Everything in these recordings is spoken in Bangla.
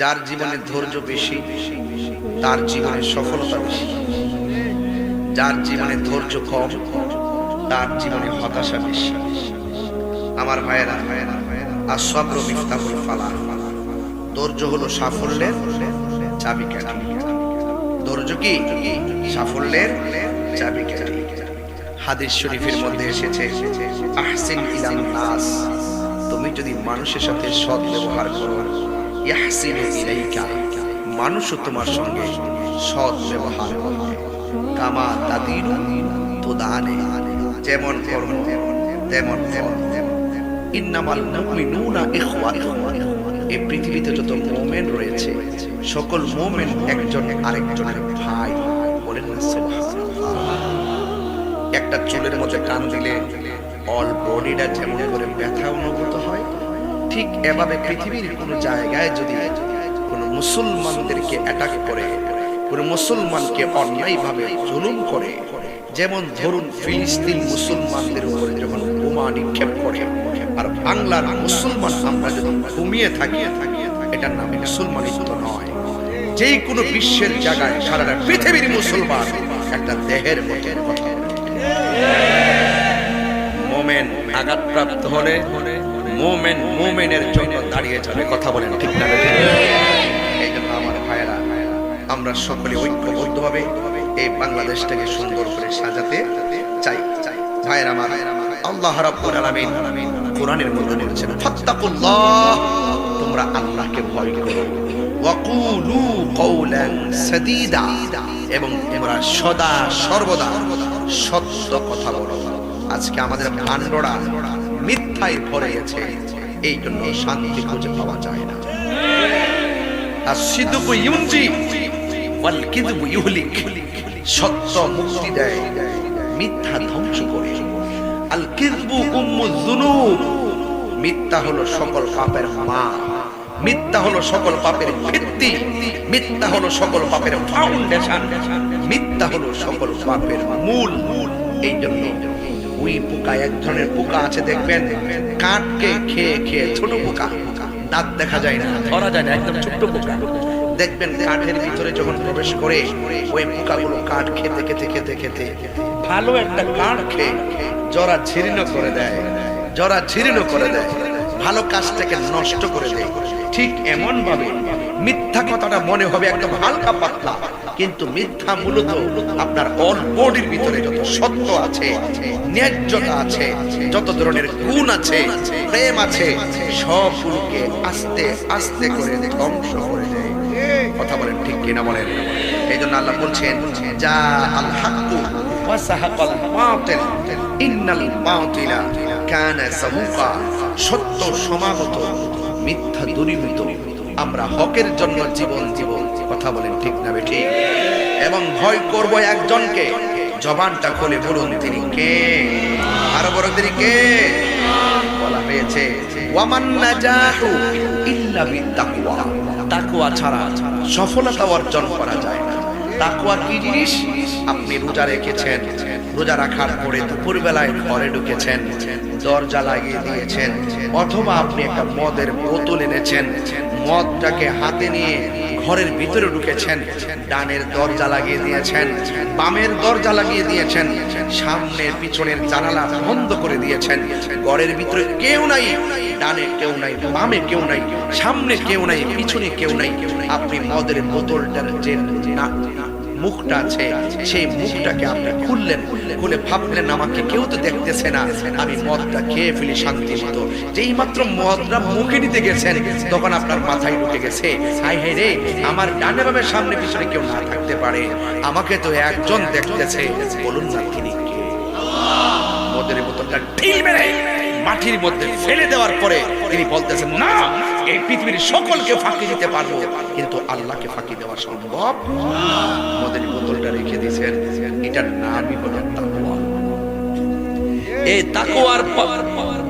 যার জীবনে ধৈর্য বেশি তার জীবনে সফলতা বেশি, যার জীবনে ধৈর্য কম তার জীবনে হতাশা বেশি। আমার ভাইয়েরা, আস-সাবরু মিফতাহুল ফালাহ, ধৈর্য হলো সাফল্যের চাবিকাঠি। ধৈর্য কি? সাফল্যের চাবিকাঠি। হাদিস শরীফের মধ্যে এসেছে, আহসিন ইলান নাস, তুমি যদি মানুষের সাথে সৎ ব্যবহার করো, ইয়াহসিনু ইলাইকা, মানুষও তোমার সঙ্গে সৎ ব্যবহার করবে। কামা তাদিনু তুদানে, যেমন কর্ম তেমন ফল। ইন্নামাল মুমিনুনা ইখওয়া, এই পৃথিবীতে যত মুমিন রয়েছে সকল মুমিন একজন আরেকজনের ভাই। বলেন না সুবহানাল্লাহ। একটা চুলের মধ্যে টান দিলে অল বডিটা যেমন করে ব্যথা অনুভূত হয়, ঠিক এভাবে পৃথিবীর কোনো জায়গায় যদি কোনো মুসলমানদেরকে অ্যাটাক করে, কোনো মুসলমানকে অন্যায়ভাবে জুলুম করে, যেমন ধরুন ফিলিস্তিন মুসলমানদের উপরে যখন বোমা নিক্ষেপ করে, আর বাংলার মুসলমান আমরা যদি ঘুমিয়ে থাকি, এটার নাম মুসলমানিত্ব নয়। যেই কোনো বিশ্বের জায়গায় সারা পৃথিবীর মুসলমান একটা দেহের মতো। মোমেন আঘাতপ্রাপ্ত হলে মোমেন মোমেনের জন্য দাঁড়িয়ে যাবে। কথা বলেন ঠিক না? এই জন্য আমার ভাইয়েরা, আমরা সকলে ঐক্যবদ্ধভাবে এই বাংলাদেশটাকে সুন্দর করে সাজাতে চাই। ভাইয়েরা আমার, আল্লাহ রাব্বুল আলামিন কোরআনের মধ্যে বলেছেন, ফাত্তাকুল্লাহ, তোমরা আল্লাহকে ভয় করো, ওয়াকুলু কওলান সাদীদা, এবং তোমরা সদা সর্বদা সত্য কথা বলো। আজকে আমাদের ভান্ডরা মিথ্যায় ভরে গেছে, এই জন্য শান্তি খুঁজে পাওয়া যায় না। আসিদকু ইউনজি ওয়াল কিযবু ইহলিক, সত্য মুক্তি দেয়, মিথ্যা ধ্বংস করে। আল কিযবু উম্মুয যুনুব, মিথ্যা হলো সকল পাপের মা, মিথ্যা হলো সকল পাপের ভিত্তি, মিথ্যা হলো সকল পাপের ফাউন্ডেশন, মিথ্যা হলো সকল পাপের মূল। এই জন্য ওই পোকা, এক ধরনের পোকা আছে দেখবেন, কাঠকে খেয়ে খেয়ে, ছোট পোকা, দাঁত দেখা যায় না, ধরা যায় না, একদম ছোট্ট পোকা, দেখবেন কাঠের ভিতরে যখন প্রবেশ করে ওই পোকাগুলো কাঠ খেতে খেতে খেতে খেতে ভালো একটা কাঠ খেয়ে জরা ছিন্ন করে দেয়, জরা ছিন্ন করে দেয়, ভালো কাজটাকে নষ্ট করে দেয়। ঠিক এমন ভাবে মিথ্যা কথাটা মনে হবে একদম হালকা পাতলা, কিন্তু মিথ্যা মূলত আপনার অল বডির ভিতরে যত সত্য আছে, ন্যায্যতা আছে, যত ধরনের গুণ আছে, প্রেম আছে, সবগুলোকে আস্তে আস্তে করে ধ্বংস করে দেয়। কথা বলেন ঠিক কিনা বলেন? এই জন্য আল্লাহ বলছেন, যা আল হাক্কু ওয়া সাহাকাল বাতিল ইন্নাল বাতিলা কানা যাহুকা, সত্য সমাগত, মিথ্যা দূরীভূত। আমরা হকের জন্য জীবন জীবন। কথা বলেন ঠিক না বেঠিক? এবং ভয় করব একজনকে, জবানটা খুলে বলুন তিনি কে? আরো বড় তিনি কে? বলা হয়েছে, ওয়ামান নাজাহু ইল্লা বিত্তাকওয়া, তাকওয়া ছাড়া সফলতা অর্জন করা যায় না। তাকওয়া কি জিনিস? আপনি রোজা রেখেছেন, রোজা রাখার পরে দুপুরবেলায় ঘরে ঢুকেছেন, দরজা লাগিয়ে দিয়েছেন, অথবা আপনি একটা মদের বোতল এনেছেন, মদটাকে হাতে নিয়ে ঘরের ভিতরে ঢুকেছেন, ডানের দরজা লাগিয়ে দিয়েছেন, বামের দরজা লাগিয়ে দিয়েছেন, সামনের পিছনের জানালা বন্ধ করে দিয়েছেন, ঘরের ভিতরে কেউ নাই, ডানে কেউ নাই, বামে কেউ নাই, সামনে কেউ নাই, পিছনে কেউ নাই। আপনি মদের বোতলটার যে মুখটা আছে, সেই মুখটাকে আপনি খুললেন, খুলে ভাবলেন আমাকে কেউ তো দেখতেছে না, আমি মদটা খেয়ে ফেলি শান্তি মতো। যেই মাত্র মদটা মুখে নিতে গেছেন, তখন আপনার মাথায় ঢুকে গেছে, হাই হাই রে, আমার ডানে বামে সামনে পিছনে কেউ না থাকতে পারে, আমাকে তো একজন দেখতেছে। বলুন না তিনি কে? মদের বোতলটা ঢিল মেরে মাটির মধ্যে ফেলে দেওয়ার পরে তিনি বলতেছেন, না, এই পৃথিবীর সকলকে ফাঁকি দিতে পারবো, কিন্তু আল্লাহকে ফাঁকি দেওয়া সম্ভব। মদের বোতলটা রেখে দিয়েছেন, এটার নামই হলো তাকওয়া। এই তাকওয়ার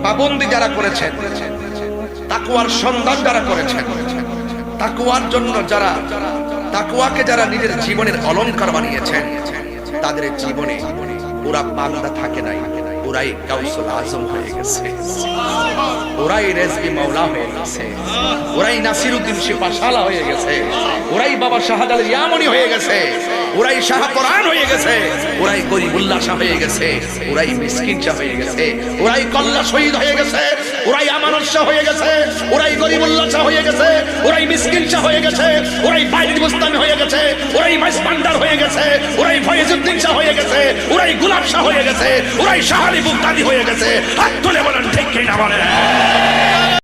পাবন্দি যারা করেছেন, তাকওয়ার সন্ধান যারা করেছেন, তাকওয়ার জন্য যারা, তাকওয়াকে যারা নিজের জীবনের অলংকার বানিয়েছেন, তাদের জীবনে পুরা বান্দা থাকে নাই, ওরাই গাউসুল আজম হয়ে গেছে, ওরাই রেজবি মাওলা হয়ে গেছে, ওরাই নাসিরউদ্দিন শিফাশালা হয়ে গেছে, ওরাই বাবা শাহজালাল ইয়ামনি হয়ে গেছে, ওরাই শাহ কোরআন হয়ে গেছে, ওরাই গরিবুল্লাহ শাহ হয়ে গেছে, ওরাই মিসকিন শাহ হয়ে গেছে, ওরাই কল্লা শহীদ হয়ে গেছে, ওরাই আমানত শাহ হয়ে গেছে, ওরাই গরিবুল্লাহ শাহ হয়ে গেছে, ওরাই মিসকিন শাহ হয়ে গেছে, ওরাই বাইজিদ বুস্তামি হয়ে গেছে, ওরাই মাইজবান্ডার হয়ে গেছে, ওরাই ফয়েজউদ্দিন শাহ হয়ে গেছে, ওরাই গোলাপ শাহ হয়ে গেছে, ওরাই শাহ আলী বুগদাদি হয়ে গেছে। হাত তুলে বলেন ঠিক কিনা বলেন।